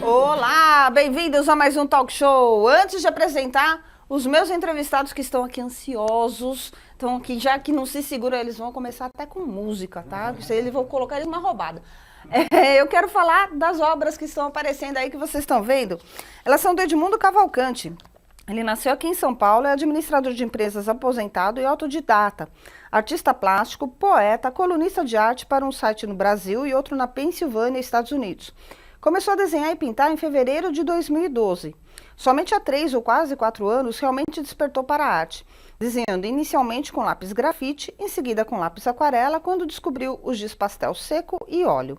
Olá, bem-vindos a mais um talk show. Antes de apresentar os meus entrevistados que estão aqui ansiosos, estão aqui já que não se seguram, eles vão começar até com música, tá? Eles vão colocar eles numa roubada. Eu quero falar das obras que estão aparecendo aí, que vocês estão vendo. Elas são do Edmundo Cavalcante. Ele nasceu aqui em São Paulo, é administrador de empresas aposentado e autodidata. Artista plástico, poeta, colunista de arte para um site no Brasil e outro na Pensilvânia, Estados Unidos. Começou a desenhar e pintar em fevereiro de 2012. Somente há 3 ou quase 4 anos realmente despertou para a arte, desenhando inicialmente com lápis grafite, em seguida com lápis aquarela, quando descobriu o giz pastel seco e óleo.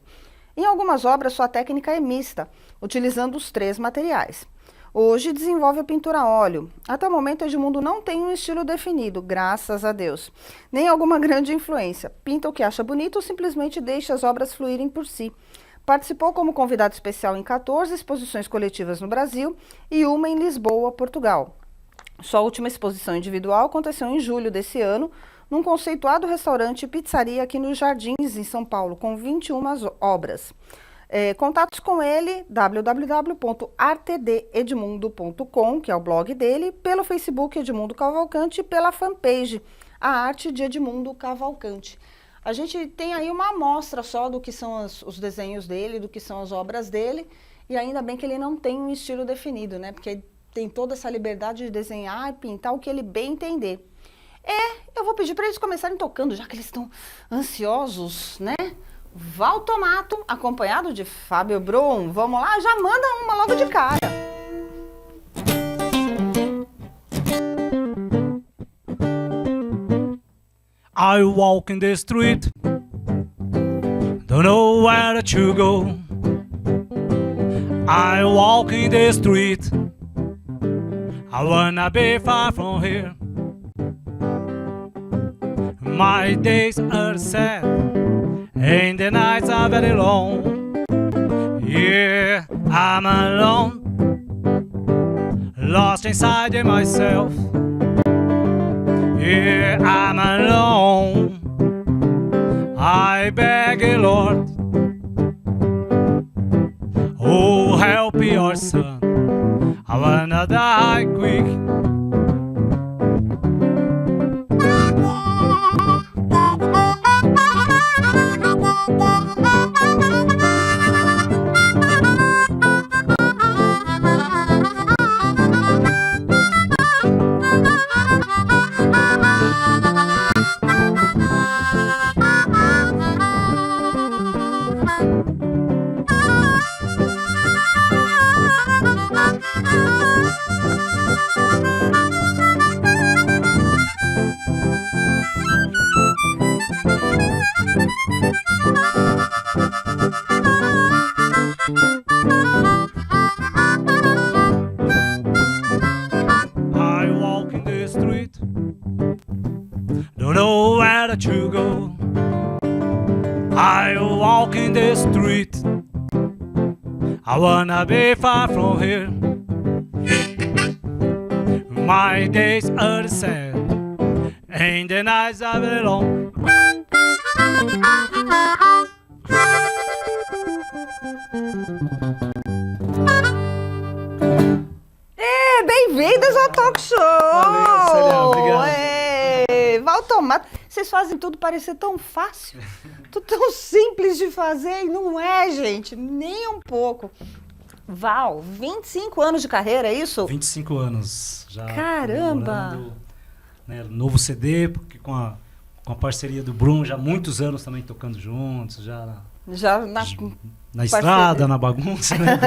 Em algumas obras sua técnica é mista, utilizando os 3 materiais. Hoje desenvolve a pintura a óleo. Até o momento Edmundo não tem um estilo definido, graças a Deus, nem alguma grande influência. Pinta o que acha bonito ou simplesmente deixa as obras fluírem por si. Participou como convidado especial em 14 exposições coletivas no Brasil e uma em Lisboa, Portugal. Sua última exposição individual aconteceu em julho desse ano, num conceituado restaurante e pizzaria aqui nos Jardins, em São Paulo, com 21 obras. Contatos com ele, www.artededmundo.com, que é o blog dele, pelo Facebook Edmundo Cavalcante e pela fanpage A Arte de Edmundo Cavalcante. A gente tem aí uma amostra só do que são os desenhos dele, do que são as obras dele, e ainda bem que ele não tem um estilo definido, né? Porque tem toda essa liberdade de desenhar e pintar o que ele bem entender. Eu vou pedir para eles começarem tocando, já que eles estão ansiosos, né? Valtomato, acompanhado de Fábio Brum. Vamos lá? Já manda uma logo de cara. I walk in the street, don't know where to go. I walk in the street, I wanna be far from here. My days are sad, and the nights are very long. Yeah, I'm alone, lost inside myself. Yeah, I'm alone, I beg you, Lord, oh, help your son, I wanna die quick. I walk in the street, don't know where to go. I walk in the street, I wanna be far from here. My days are sad, and the nights are very long. Bem-vindos ao Talk Show! Valeu, Célia, obrigado. Valtomato, vocês fazem tudo parecer tão fácil, tudo tão simples de fazer, e não é, gente, nem um pouco. Val, 25 anos de carreira, é isso? 25 anos já. Caramba! Né, novo CD, porque com a parceria do Brum, já há muitos anos também tocando juntos, já na estrada, na bagunça, né?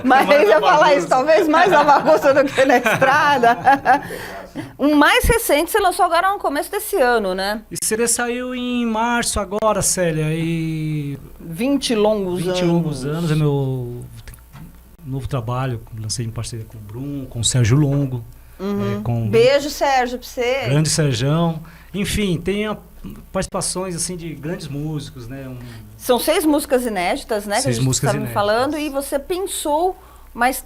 Mas eu ia falar isso, talvez mais na bagunça do que na estrada. Um mais recente você lançou agora no começo desse ano, né? E o CD saiu em março agora, Célia, e 20 longos anos é meu novo trabalho, lancei em parceria com o Brum, com o Sérgio Longo. Beijo, Sérgio, pra você. Grande Serjão. Enfim, tem participações assim de grandes músicos, né? São 6 músicas inéditas, né? 6 músicas inéditas. Falando, e você pensou mais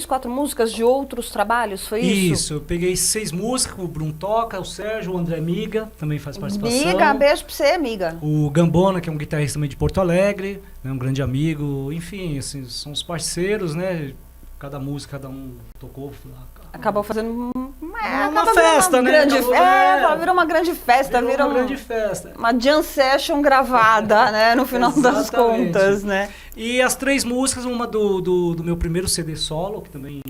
4 músicas de outros trabalhos, foi isso? Isso, eu peguei 6 músicas, o Bruno toca, o Sérgio, o André Miga, também faz participação. Miga, beijo pra você, Miga. O Gambona, que é um guitarrista também de Porto Alegre, né, um grande amigo, enfim, assim, são os parceiros, né? Cada música, cada um tocou. Acabou fazendo uma festa, né? Virou uma grande festa. Virou uma grande festa. Uma jam session gravada, né? No final das contas, né? E as 3 músicas, uma do meu primeiro CD solo, que também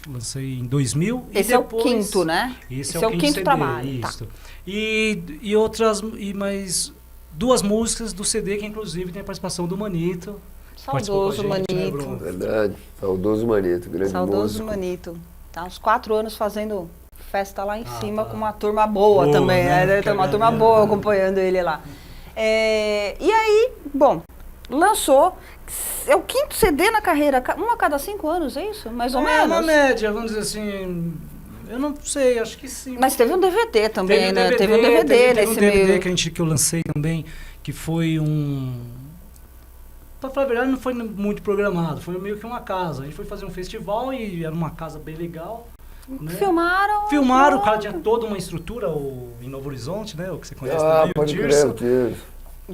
lancei em 2000. Esse e depois, é o quinto, né? Esse é o quinto CD, trabalho. Isso. Tá. E mais 2 músicas do CD, que inclusive tem a participação do Manito. Saudoso Manito. Né, verdade, saudoso Manito, grande saudoso músico. Manito. Tá uns 4 anos fazendo festa lá em cima com uma turma boa também, né? Tem uma turma boa acompanhando ele lá. E aí, bom, lançou, é o 5º CD na carreira, um a cada 5 anos, é isso? Mais ou menos? É uma média, vamos dizer assim, eu não sei, acho que sim. Mas teve um DVD também, né? Teve um DVD nesse meio... que eu lancei também, que foi pra falar a verdade, não foi muito programado, foi meio que uma casa. A gente foi fazer um festival e era uma casa bem legal. Né? Filmaram, o cara tinha toda uma estrutura em Novo Horizonte, né? O que você conhece também, o Dirson.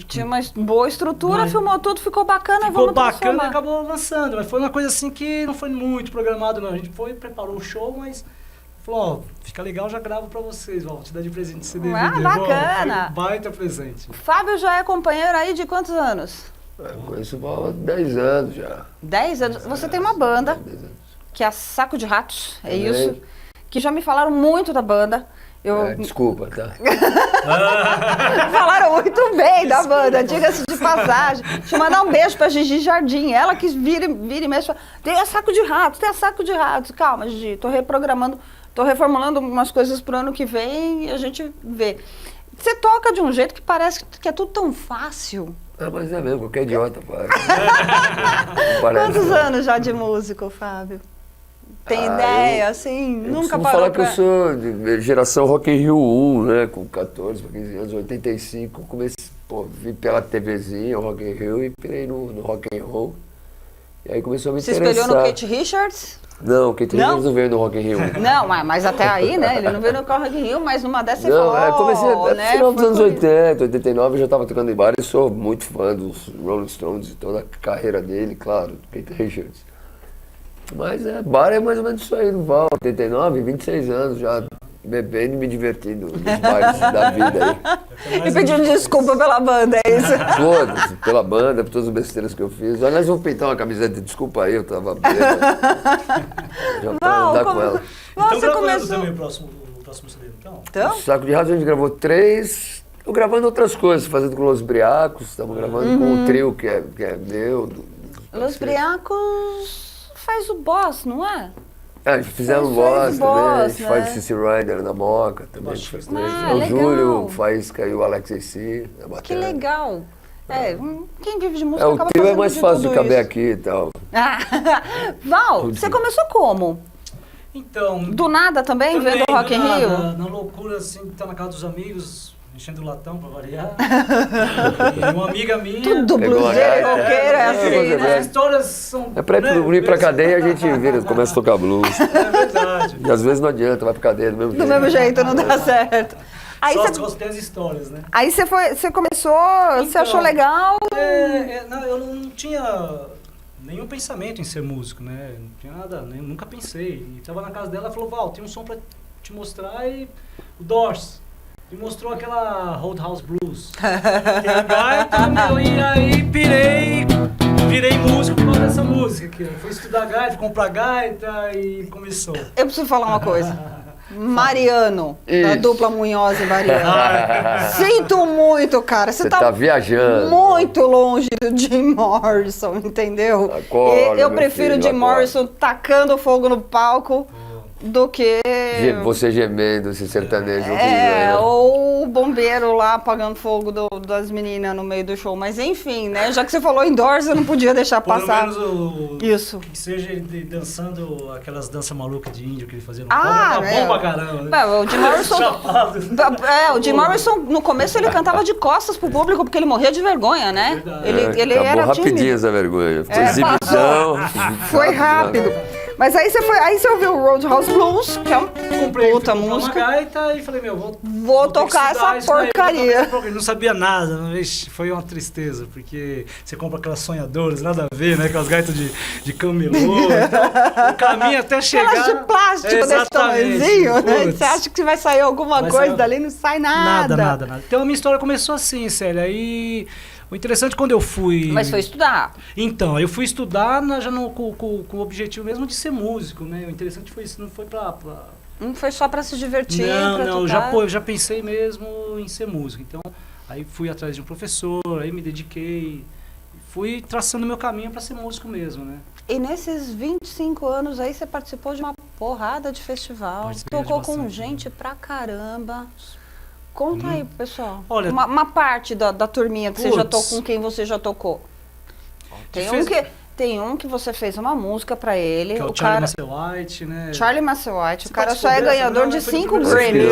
Tinha uma boa estrutura, filmou tudo, ficou bacana, ficou bacana e acabou lançando. Mas foi uma coisa assim que não foi muito programado, não. A gente preparou o show, mas falou, ó, fica legal, já gravo pra vocês, ó, te dá de presente esse DVD. Bacana! Foi um baita presente. Fábio já é companheiro aí de quantos anos? Eu conheço o Val há 10 anos já. 10 anos? Você tem uma banda, que é a Saco de Ratos, é isso? Que já me falaram muito da banda. Desculpa, tá? Falaram muito bem da banda, diga-se de passagem. Deixa eu mandar um beijo pra Gigi Jardim, ela que vira e mexe. Tem a Saco de Ratos, tem a Saco de Ratos. Calma, Gigi, tô reformulando umas coisas pro ano que vem e a gente vê. Você toca de um jeito que parece que é tudo tão fácil. Mas é mesmo, qualquer idiota faz. Quantos anos já de músico, Fábio? Tem ideia, assim? Nunca parou falar que eu sou de geração Rock in Rio 1, né? Com 14, 15 anos, 85. Comecei, vi pela TVzinha o Rock in Rio e pirei no Rock and Roll. E aí começou a me interessar. Você espelhou no Keith Richards? Não, o Keith Richards não veio no Rock in Rio. Não, mas até aí, né? Ele não veio no Rock in Rio, mas numa dessas você falou, comecei no né? final dos anos 80, 89, eu já estava tocando em bar e sou muito fã dos Rolling Stones e toda a carreira dele, claro, do Keith Richards. Mas bar é mais ou menos isso aí, no Val, 89, 26 anos já, bebendo e me divertindo nos bares da vida aí. E pedindo desculpa pela banda, é isso? Foda-se, pela banda, por todas as besteiras que eu fiz. Aliás, vou pintar uma camiseta de desculpa aí, eu tava bêbado. Já pra andar com ela. Então gravando também o próximo CD, então? O Saco de Ratos a gente gravou 3, eu gravando outras coisas, fazendo com Los Briacos, estamos gravando com o trio que é meu. Los Briacos faz o Boss, não é? Fizemos Boss também, a gente faz o C.C. Rider na Moca também. O Júlio, o Faísca e o Alex AC. Que legal. Quem vive de música acaba fazendo. O trio é mais fácil de caber aqui e tal. Val, você começou como? Então... Do nada também vendo o Rock in Rio? Na loucura, assim, tá na casa dos amigos, enchendo o latão pra variar. E uma amiga minha... Tudo bluseiro, roqueiro, é assim, né? As histórias são... Pra ir pra cadeia a gente começa a tocar blues. É verdade. E às vezes não adianta, vai pra cadeia do mesmo jeito. Do mesmo jeito, não dá certo. Aí só tem as histórias, né? Aí você começou, você achou legal? Eu não tinha nenhum pensamento em ser músico, né? Não tinha nada, nunca pensei. E tava na casa dela, ela falou, Val, tem um som pra te mostrar e o Doors. E mostrou aquela Roadhouse Blues. Tem a gaita, e aí virei músico por causa dessa música aqui. Fui estudar gaita, comprar gaita e começou. Eu preciso falar uma coisa. Mariano, da dupla Munhoz e Mariano. Sinto muito, cara. Você tá viajando. Muito longe do Jim Morrison, entendeu? Acorda, eu prefiro o Jim Morrison tacando fogo no palco. do que... Você gemendo, esse sertanejo ou o bombeiro lá apagando fogo das meninas no meio do show. Mas enfim, né? Já que você falou indoors, eu não podia deixar passar. Pelo menos isso. Que seja ele dançando aquelas danças malucas de índio que ele fazia no né? Bomba caramba, né? O Jim Morrison... o Jim Morrison, no começo, ele cantava de costas pro público, porque ele morria de vergonha, né? Ele acabou era rapidinho tímido. essa vergonha. Foi exibição. Foi rápido. Mas aí você ouviu o Roadhouse Blues, que é uma puta música. Uma gaita e falei, meu, vou tocar essa porcaria. Eu não sabia nada, foi uma tristeza, porque você compra aquelas sonhadoras, nada a ver, né? Aquelas gaitas de camelô e tal. O caminho até chegar... Aquelas de plástico desse tamanhozinho, né? Você acha que vai sair alguma coisa dali, não sai nada. Nada. Então a minha história começou assim, sério, aí... O interessante quando eu fui... Mas foi estudar. Então, eu fui estudar com o objetivo mesmo de ser músico, né? O interessante foi isso, não foi Não foi só pra se divertir, eu já pensei mesmo em ser músico. Então, aí fui atrás de um professor, aí me dediquei, fui traçando meu caminho para ser músico mesmo, né? E nesses 25 anos aí você participou de uma porrada de festival, tocou com gente pra caramba. Conta aí, pessoal. Olha, uma parte da turminha que você já tocou, com quem você já tocou. Tem um que você fez uma música pra ele. Que é o Charlie Musselwhite, né? Charlie Musselwhite. O cara só é ganhador de 5 Grammys.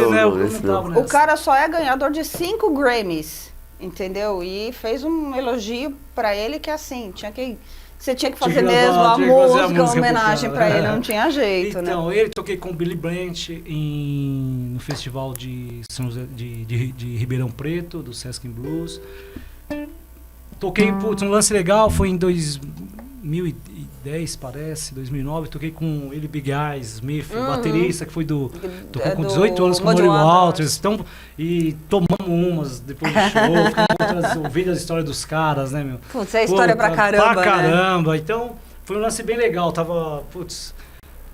O cara só é ganhador de 5 Grammys. Entendeu? E fez um elogio pra ele que assim, você tinha que fazer mesmo a música, uma homenagem pra ele, não tinha jeito, né? Então, ele toquei com o Billy Branch no festival de Ribeirão Preto, do Sesc Blues. Toquei, um lance legal, foi em 2010, parece, 2009, toquei com ele, Big Eyes Smith, o baterista que tocou com 18 anos com o Muddy Waters, então, e tomamos umas depois do show, ouvindo as histórias dos caras, né, meu? Putz, é história pra caramba, pra caramba, né? Então, foi um lance bem legal,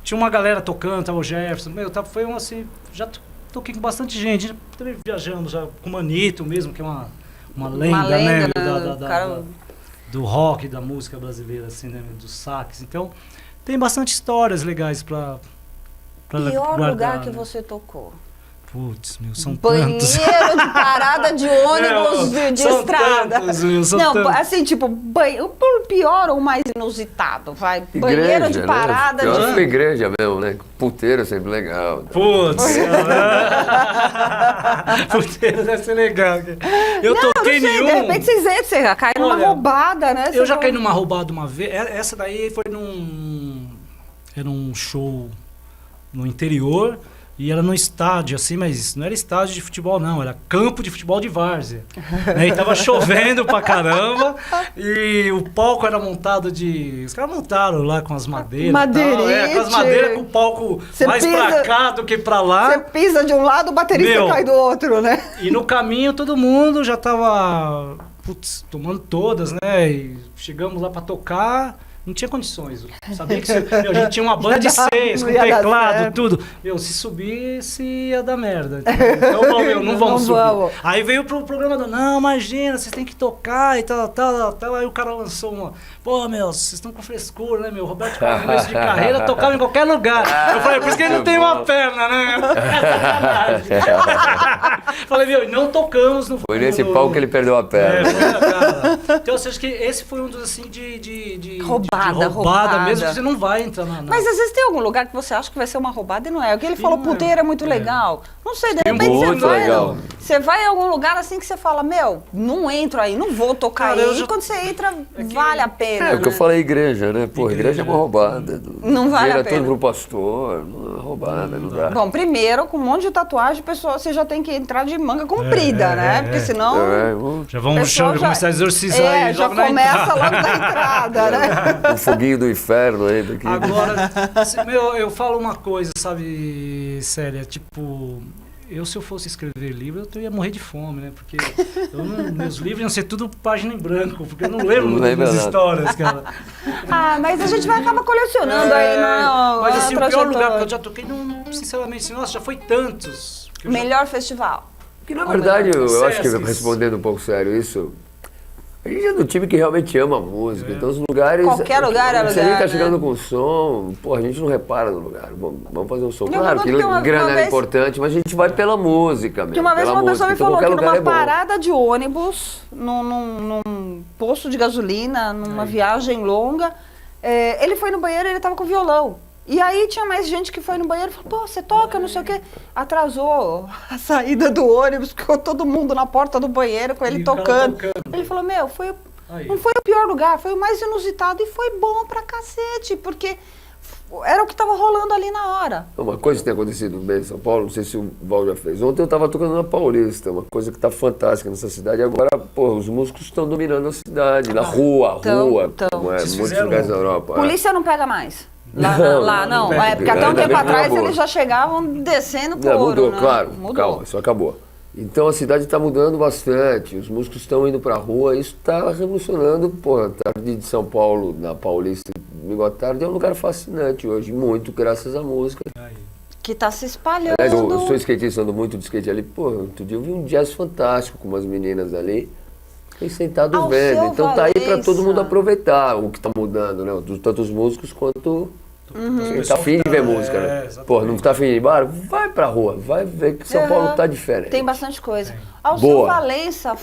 tinha uma galera tocando, tava o Jefferson, foi um lance, já toquei com bastante gente, também viajamos já com o Manito mesmo, que é uma lenda, né, do rock, da música brasileira, assim, né, dos saques. Então, tem bastante histórias legais pra pior guardar, lugar que né? você tocou? Putz, são banheiro tantos. Banheiro de parada de ônibus de estrada. Tantos, assim, tipo, o pior ou mais inusitado, vai? Igreja, banheiro de parada né? de... Eu acho que igreja mesmo, né? Puteiro é sempre legal. Putz! Puteiro deve ser legal. Eu toquei nenhum. De repente você cai numa roubada, né? Eu já caí numa roubada uma vez. Essa daí foi era um show no interior. E era num estádio, assim, mas não era estádio de futebol, não. Era campo de futebol de várzea. Né? E tava chovendo pra caramba. E o palco era montado Os caras montaram lá com as madeiras. Madeirite. Com as madeiras, com o palco mais pra cá do que pra lá. Você pisa de um lado, o baterista cai do outro, né? E no caminho todo mundo já tava tomando todas, né? E chegamos lá pra tocar. Não tinha condições. Sabia que a gente tinha uma banda de 6, com teclado, tudo. Se subisse, ia dar merda. Então, não vamos subir. Aí veio pro programa não, imagina, vocês têm que tocar e tal. Aí o cara lançou uma, vocês estão com frescura, né, meu? Roberto Carlos, começo de carreira, tocava em qualquer lugar. Eu falei, por isso que ele não tem uma perna, né? Falei, não tocamos no... Foi nesse palco que ele perdeu a perna. Cara. Então, eu acho que esse foi um dos, assim, de roubada mesmo, que você não vai entrar na... Mas às vezes tem algum lugar que você acha que vai ser uma roubada e não é. O que ele falou, puteiro é muito legal. Não sei, de repente você vai em algum lugar assim que você fala, não entro aí, não vou tocar aí. E quando você entra, vale a pena. É o que eu falei, igreja, né? Pô, igreja é uma roubada. Não vale a pena. Todo pro pastor, não é roubada, não dá. Bom, primeiro, com um monte de tatuagem, pessoal, você já tem que entrar de manga comprida, né? Porque senão... Já vamos começar a exorcizar aí. Já começa logo na entrada, né? O foguinho do inferno aí daqui. Agora, eu falo uma coisa, sabe, séria, tipo... Se eu fosse escrever livro, eu ia morrer de fome, né? Porque meus livros iam ser tudo página em branco, porque eu não lembro muito das histórias, cara. Mas a gente vai acabar colecionando aí, não. Mas assim, o pior lugar que eu já toquei, sinceramente, já foi tantos. Melhor festival. Que na verdade, eu acho que respondendo um pouco sério isso, A gente é do time que realmente ama a música, então os lugares... Qualquer lugar é Se lugar, alguém tá né? chegando com som, pô, a gente não repara no lugar. Vamos fazer um som. Eu Claro que lembro que uma grana é vez- importante, mas a gente vai pela música mesmo. Que uma vez pela uma pessoa música. me Então, falou que qualquer lugar numa é bom. parada de ônibus, num posto de gasolina, numa viagem longa, ele foi no banheiro e ele tava com violão. E aí tinha mais gente que foi no banheiro e falou, pô, você toca, não sei o quê. Atrasou a saída do ônibus, ficou todo mundo na porta do banheiro com ele E o cara tocando. tocando. Ele falou, meu, Aí. não foi o pior lugar, foi o mais inusitado e foi bom pra cacete, porque era o que tava rolando ali na hora. Uma coisa que tem acontecido bem em São Paulo, não sei se o Val já fez. Ontem eu estava tocando na Paulista, uma coisa que está fantástica nessa cidade. Agora, pô, os músicos estão dominando a cidade, na rua, Tão. como é, Vocês muitos fizeram lugares da Europa. Polícia não pega mais. Lá, Não, lá não não. pega. É, porque até um Ainda tempo bem que atrás acabou. eles já chegavam descendo Não, couro, mudou, né? claro. Mudou. Calma, isso acabou. Então a cidade está mudando bastante, os músicos estão indo para a rua, isso está revolucionando. Pô, a tarde de São Paulo, na Paulista, domingo à tarde, é um lugar fascinante hoje, muito graças à música. Aí. Que tá se espalhando. Aliás, eu sou skatista, ando muito de skate ali. Pô, outro dia eu vi um jazz fantástico com umas meninas ali. Fiquei sentado Alceu vendo. Então tá aí para todo Valença. mundo aproveitar o que tá mudando, né? Tanto os músicos quanto quem tá afim de ver música, né? Pô, não tá afim de ir embora? Vai pra rua, vai ver que São Paulo tá diferente. Tem bastante coisa. Tem. Alceu Boa. Valença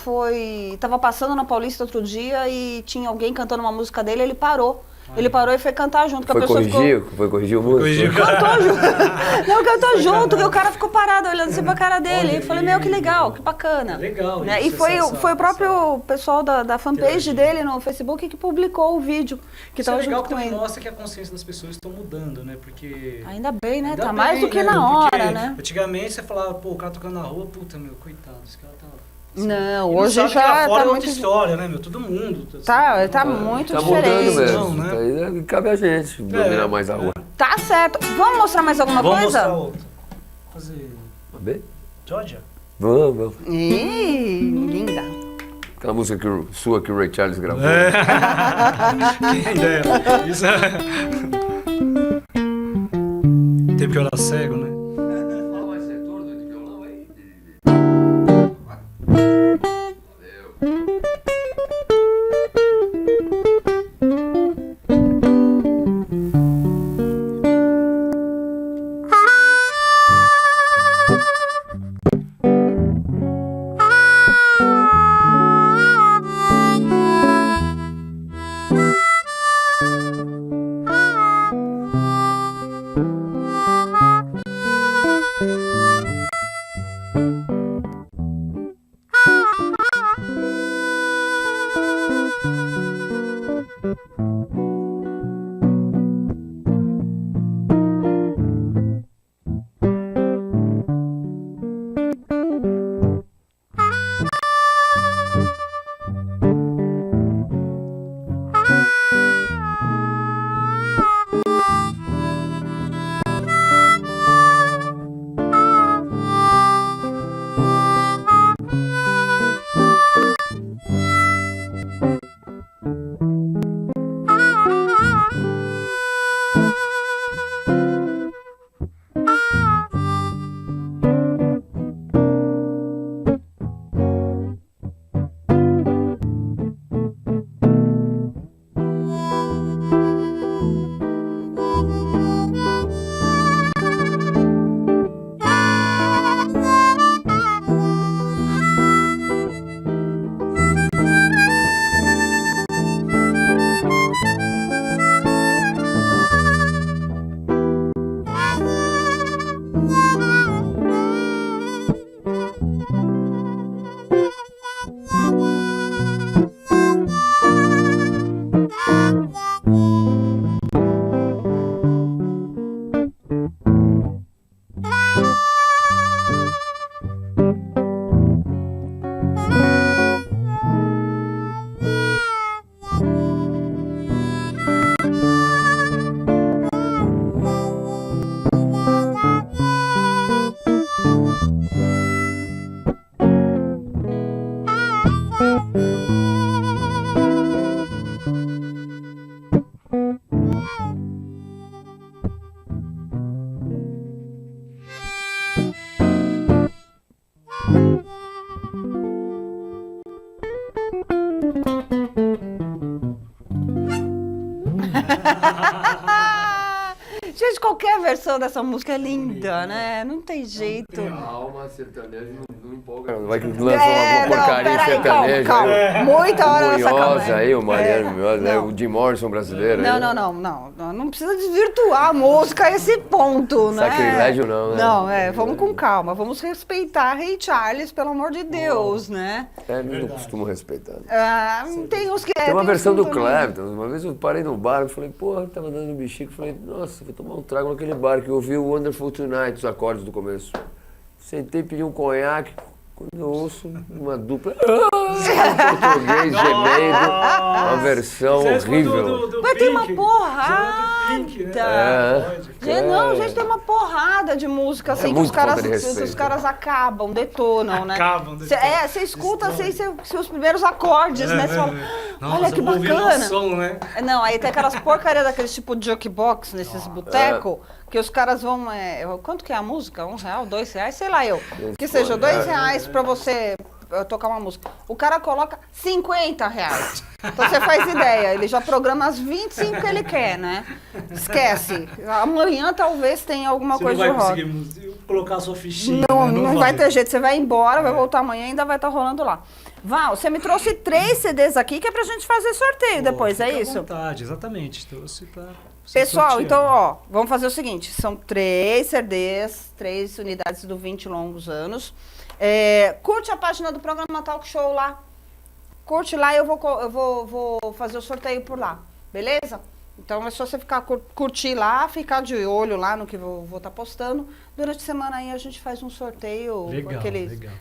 tava passando na Paulista outro dia e tinha alguém cantando uma música dele, ele parou. Ele parou e foi cantar junto, que a Foi pessoa corrigir o músico? Corrigiu. Cantou junto. Não, cantou junto, que o cara ficou parado olhando assim pra cara dele. Olha, E falei, meu, que legal, que bacana. Legal Né? isso, E foi, essa- foi o próprio pessoal da fanpage Interagindo. dele no Facebook que publicou o vídeo. Que Isso é tava legal junto que com também ele. mostra que a consciência das pessoas estão mudando, né? Porque... Ainda bem, né? Ainda Tá mais bem, do que né, na meu? Porque hora, né? Antigamente você falava, pô, o cara tocando na rua, puta, meu, coitado, esse cara tá... Não, E hoje sabe que já lá fora tá é outra muito... história, né, meu? Todo mundo. Tá muito Tá diferente. mudando mesmo. Não, né? Aí cabe a gente dominar mais a rua. Tá certo. Vamos mostrar mais alguma Vamos coisa? mostrar outra. Fazer... Vamos ver? Georgia? Vamos. Ih, linda. Aquela música sua que o Ray Charles gravou. Quem dera. Isso é... Tempo que eu era cego, né? Gente, qualquer versão dessa música é linda, né? Não tem jeito. Alma sertaneja não empolga. Vai que lança uma porcaria peraí, sertaneja. calma. Muita hora nessa Munhoz aí, o Mariano Munhoz, né? O Jim Morrison brasileiro. aí. Não precisa desvirtuar a música a esse ponto, né? Sacrilégio não, né? Não, vamos com calma. Vamos respeitar Ray Charles, pelo amor de Deus, né? Não costumo respeitar. Tem uns que... Tem uma uns versão que do não- Clapton. Uma vez eu parei no bar e falei, porra, tava dando um bexiga. Falei, nossa, vou tomar um trago naquele bar que eu ouvi o Wonderful Tonight, os acordes do começo. Sentei, pedi um conhaque. Quando eu ouço uma dupla. Português gemendo. Uma versão horrível. Mas tem uma Pink. porrada. Você é do Pink, né? Gente, tem uma porrada de música assim que muito os caras, falta de respeito. os caras acabam, detonam, né? Detonam. Você escuta assim seus primeiros acordes, né? Você fala, olha que bacana. Som, né? Não, aí tem aquelas porcarias daqueles tipo de jukebox nesses botecos, que os caras vão. Quanto que é a música? R$1, R$2, sei lá eu. Que seja R$2 pra você tocar uma música. O cara coloca R$50. Então você faz ideia, ele já programa as 25 que ele quer, né? Esquece. Amanhã talvez tenha alguma Você coisa não de vai rock. conseguir colocar a sua fichinha. Não, né? não vai ter jeito. Você vai embora, vai voltar amanhã e ainda vai estar rolando lá. Val, você me trouxe 3 CDs aqui que é pra gente fazer sorteio depois, é Fica à isso? vontade, exatamente. Trouxe pra você Pessoal, sortear. então, ó, vamos fazer o seguinte. São 3 CDs, 3 unidades do 20 longos anos. Curte a página do programa Talk Show lá. Curte lá e eu vou fazer o sorteio por lá. Beleza? Então é só você curtir lá, ficar de olho lá no que eu vou estar postando. Durante a semana aí a gente faz um sorteio. Legal.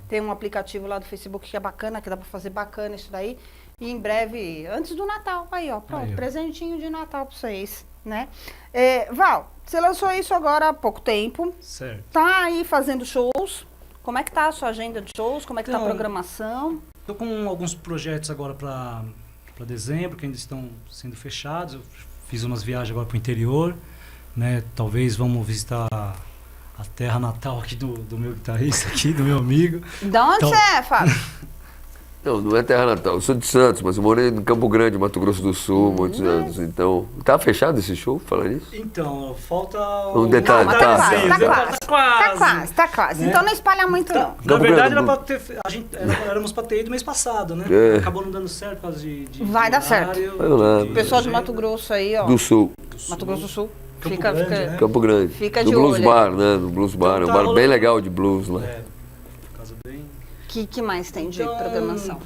Tem um aplicativo lá do Facebook que é bacana, que dá pra fazer bacana isso daí. E em breve, antes do Natal, aí ó, pronto, Aí, ó. presentinho de Natal pra vocês, né? Val, você lançou isso agora há pouco tempo, Certo. tá aí fazendo shows. Como é que tá a sua agenda de shows? Como é que tá a Então, programação? Estou com alguns projetos agora para dezembro, que ainda estão sendo fechados. Eu fiz umas viagens agora para o interior, né? Talvez vamos visitar a terra natal aqui do meu guitarrista, aqui, do meu amigo. Da onde Então- você é, Fábio? Não é terra natal. Eu sou de Santos, mas eu morei em Campo Grande, Mato Grosso do Sul, muitos anos. Então, tá fechado esse show, falando isso? Então, falta Um detalhe, Não, mas tá, tá quase. Né? Então não espalha muito, não. Na Campo verdade, Grande, éramos para ter ido mês passado, né? É. Acabou não dando certo por causa de Vai dar certo. horário, Vai lá. O pessoal de Mato Grosso aí, ó. Do Sul, Mato Grosso do Sul. Campo Fica, Grande, fica, né? Campo Grande. Fica do de Blues olho. Bar, né? Do Blues Bar. É um Tá bar bem rolando- legal de blues lá. Por causa bem... que mais tem de Então, programação?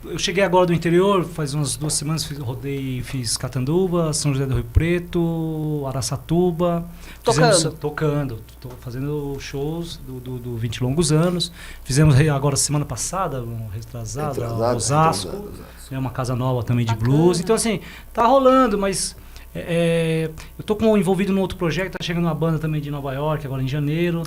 Eu cheguei agora do interior, faz umas 2 semanas, fiz Catanduva, São José do Rio Preto, Araçatuba. Tocando? Tô fazendo shows do 20 longos anos. Fizemos agora semana passada, retrasado, Osasco. É uma casa nova também de Bacana. blues. Então assim, tá rolando, mas eu tô envolvido num outro projeto, tá chegando uma banda também de Nova York, agora em janeiro,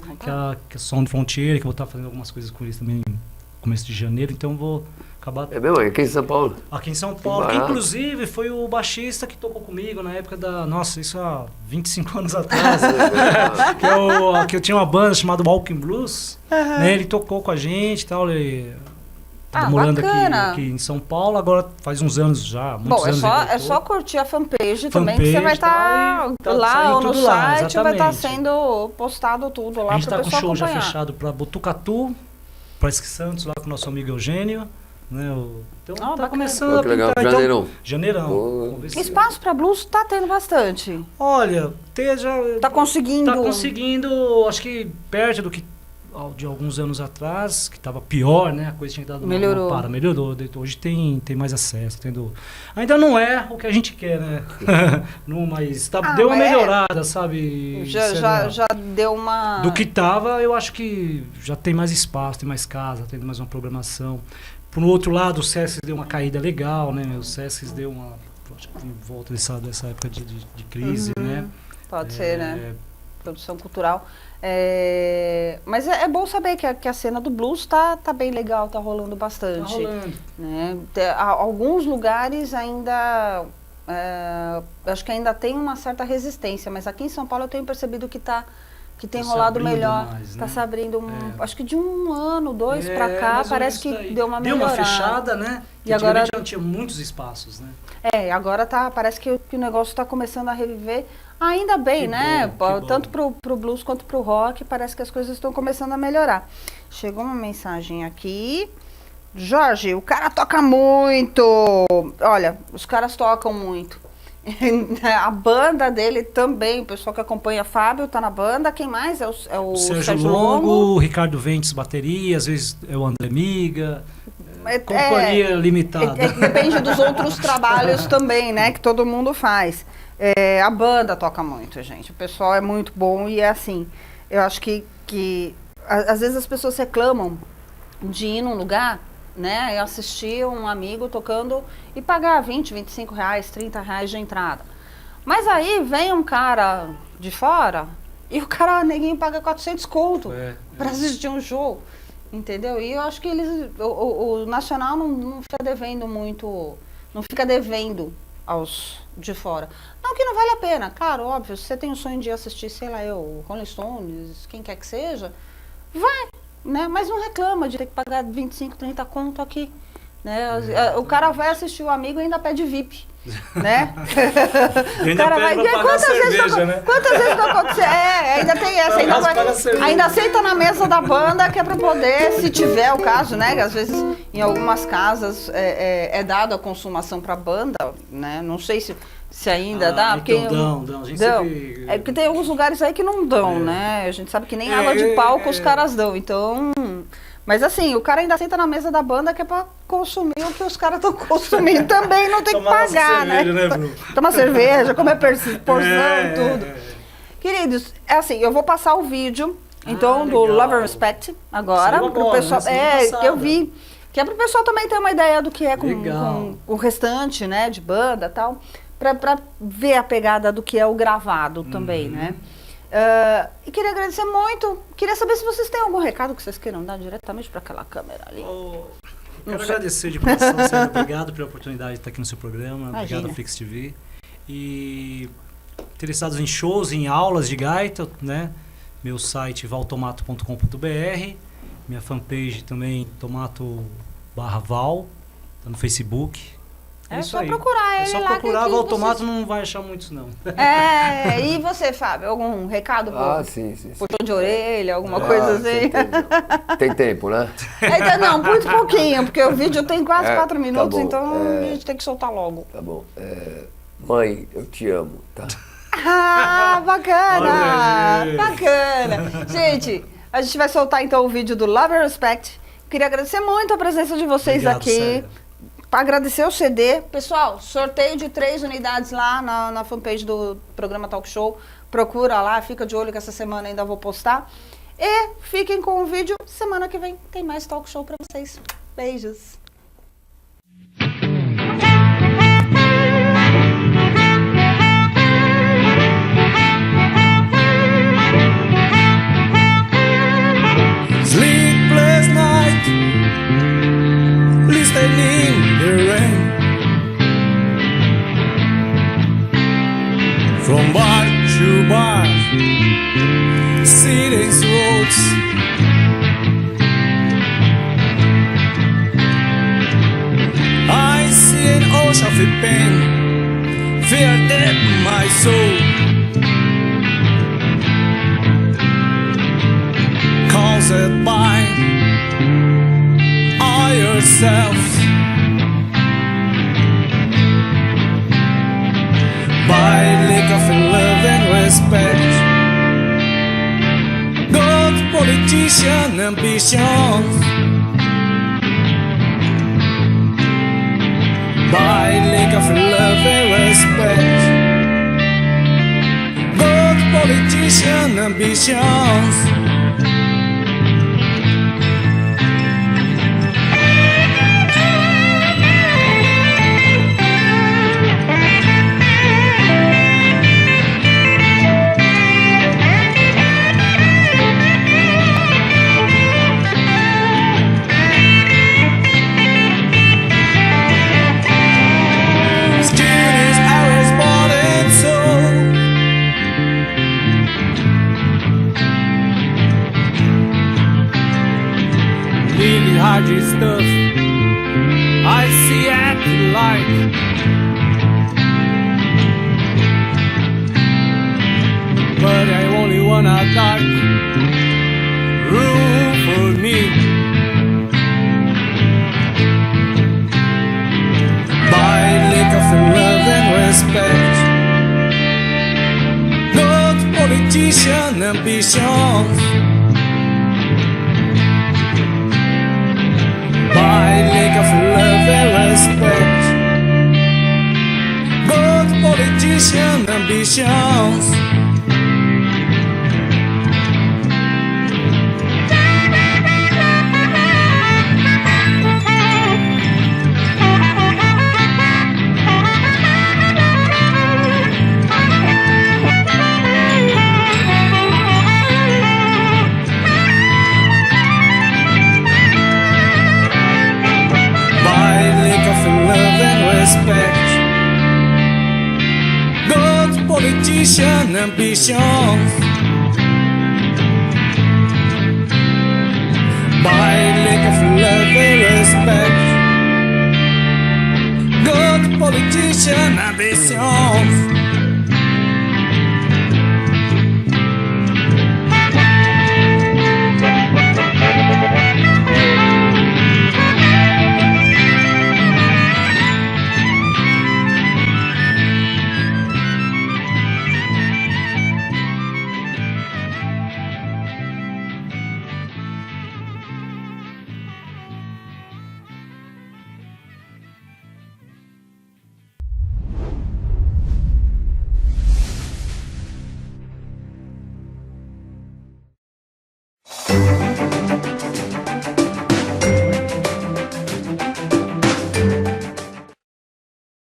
que é Sound Frontier, que eu vou estar fazendo algumas coisas com eles também no começo de janeiro, então vou acabar É mesmo? É aqui em São Paulo? aqui em São Paulo, que barato. inclusive foi o baixista que tocou comigo na época nossa, isso há 25 anos atrás, que eu tinha uma banda chamada Walking Blues, né, ele tocou com a gente e tal, ele tá morando bacana. aqui em São Paulo, agora faz uns anos já, muitos Bom, anos ele é voltou. só curtir a fanpage também, que você vai Fanpage, estar tá lá saindo ou no tudo lá, site, vai estar exatamente. sendo postado tudo lá A gente para o tá com pessoal show já acompanhar. fechado para Botucatu, para Esqui Santos, lá com o nosso amigo Eugênio, né, então Ah, tá bacana. começando Pô, a que legal. pintar, então, Janeirão. Janeirão. Pô. Vamos ver se- Espaço para blues tá tendo bastante. Olha, Tá conseguindo. Tá conseguindo, acho que perto do que de alguns anos atrás, que estava pior, né? A coisa tinha dado Melhorou. uma para, melhorou. Hoje tem mais acesso, ainda não é o que a gente quer, né? Não, mas deu uma mas melhorada, sabe? Isso é legal. Já deu uma. Do que tava, eu acho que já tem mais espaço, tem mais casa, tem mais uma programação. Por outro lado, o Sesc deu uma caída legal, né? O Sesc deu uma, acho que em volta dessa época de crise, né? Pode ser, né? Produção cultural. Mas é bom saber que a cena do blues tá bem legal, tá rolando Tá bastante. rolando. Né? Alguns lugares ainda. Acho que ainda tem uma certa resistência, mas aqui em São Paulo eu tenho percebido que tem Tá se rolado abrindo melhor. mais, Tá né? se abrindo, acho que de 1 ano, 2 pra cá, mais ou parece menos que isso aí. deu uma Deu melhorada. uma fechada, né? E agora- Antigamente já não tinha muitos espaços, né? Agora parece que o negócio está começando a reviver. Ainda bem, Que né? bom, que Tanto bom. pro blues quanto pro rock, parece que as coisas estão começando a melhorar. Chegou uma mensagem aqui. Jorge, o cara toca muito. Olha, os caras tocam muito. A banda dele também, o pessoal que acompanha Fábio tá na banda. Quem mais? É o Sérgio Longo, o Ricardo Ventes, bateria, às vezes é o André Miga. Companhia limitada. Depende dos outros trabalhos também, né? Que todo mundo faz. A banda toca muito, gente. O pessoal é muito bom e é assim. Eu acho que às vezes as pessoas reclamam de ir num lugar, né? Eu assistir um amigo tocando e pagar 20, 25 reais, 30 reais de entrada. Mas aí vem um cara de fora e o cara, neguinho, paga 400 conto pra assistir um show. Entendeu? E eu acho que o Nacional não fica devendo muito, não fica devendo aos de fora. Não que não vale a pena, claro, óbvio, se você tem o sonho de assistir, sei lá, Rolling Stones, quem quer que seja, vai, né? Mas não reclama de ter que pagar 25, 30 conto aqui, né? O cara vai assistir o amigo e ainda pede VIP, né? E ainda pede pra pagar cerveja, né? Quantas vezes não aconteceu? Ainda tem essa, ainda aceita na mesa da banda, que é pra poder, se tiver o caso, né? Às vezes, em algumas casas, é dado a consumação pra banda, né? Não sei se ainda dá, porque... Então dão. A gente sempre... É porque tem alguns lugares aí que não dão, né? A gente sabe que nem água de palco os caras dão, então... Mas assim, o cara ainda senta na mesa da banda que é pra consumir o que os caras estão consumindo também, não tem que pagar, cerveja, né, Bruno? Tomar cerveja, comer porção, tudo. Queridos, é assim, eu vou passar o vídeo, então, do legal. Love and Respect agora, pro pessoal. Que eu vi, que é pro pessoal também ter uma ideia do que é com o restante, né, de banda e tal, pra ver a pegada do que é o gravado também, né? E queria agradecer muito. Queria saber se vocês têm algum recado que vocês queiram dar diretamente para aquela câmera ali. Quero agradecer de coração, Sérgio. Obrigado pela oportunidade de estar aqui no seu programa. Imagina. Obrigado, Flix TV. E interessados em shows, em aulas de gaita, né? Meu site valtomato.com.br. Minha fanpage também, Tomato/Val. Tá no Facebook. É isso só aí. procurar ele É só lá. procurar que Valtomato, vocês... não vai achar muitos, não. E você, Fábio? Algum recado? Sim. Puxão de orelha, alguma coisa assim? Tem tempo, né? Então, não, muito pouquinho, porque o vídeo tem quase 4 minutos, bom. então a gente tem que soltar logo. Tá bom. Mãe, eu te amo, tá? Bacana! Bacana! Gente, a gente vai soltar então o vídeo do Love and Respect. Queria agradecer muito a presença de vocês Obrigado, aqui. Sérgio. Para agradecer o CD. Pessoal, sorteio de 3 unidades lá na fanpage do programa Talk Show. Procura lá, fica de olho que essa semana ainda vou postar. E fiquem com o vídeo. Semana que vem tem mais Talk Show para vocês. Beijos! Sleepless night, listening the rain. From bar to bar, cities roads. I see an ocean of pain, fear deep my soul. Caused by all yourselves, by lack of love and respect, God's politician ambitions, by lack of love and respect, God's politician ambitions. Stuff I see at light. dark room for me. By lack of love and respect, not politician ambitions. By lack of love and respect, good politician ambitions. Politician ambitions. By lack of love and respect, good politician ambitions.